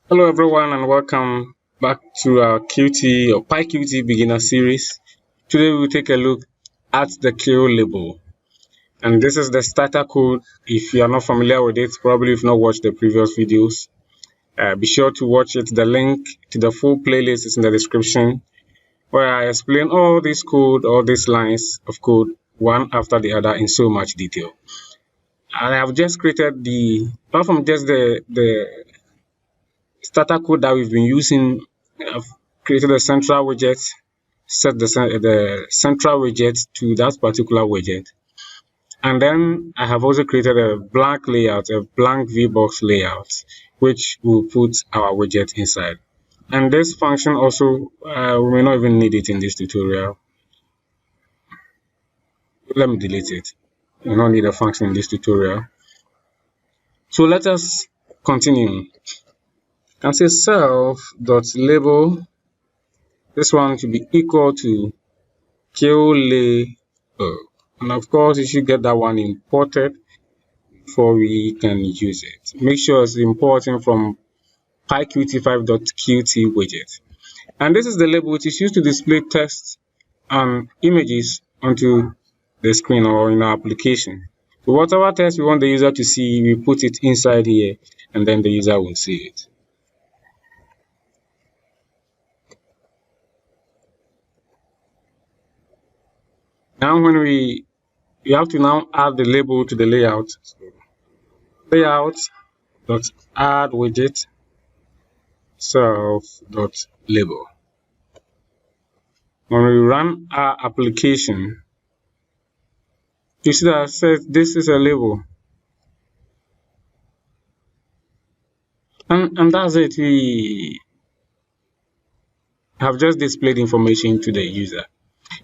Hello everyone and welcome back to our Qt or PyQt beginner series. Today we will take a look at the QLabel, and this is the starter code. If you are not familiar with it, probably if not watched the previous videos, be sure to watch it. The link to the full playlist is in the description, where I explain all this code, all these lines of code, one after the other in so much detail. And I have just created apart from just the starter code that we've been using, I've created a central widget, set the central widget to that particular widget. And then I have also created a blank layout, a blank VBox layout, which will put our widget inside. And this function also, we may not even need it in this tutorial. Let me delete it. We don't need a function in this tutorial. So let us continue. Can say self.label, this one should be equal to QLabel, and of course you should get that one imported before we can use it. Make sure it's importing from pyqt5.qt widget, and this is the label which is used to display text and images onto the screen or in our application. So whatever text we want the user to see, we put it inside here and then the user will see it. Now when we have to now add the label to the layout. So, layout.add widget self.label. When we run our application, you see that it says this is a label. And that's it. We have just displayed information to the user.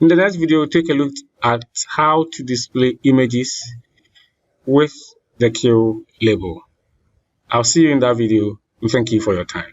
In the next video, we'll take a look at how to display images with the QLabel. I'll see you in that video, and thank you for your time.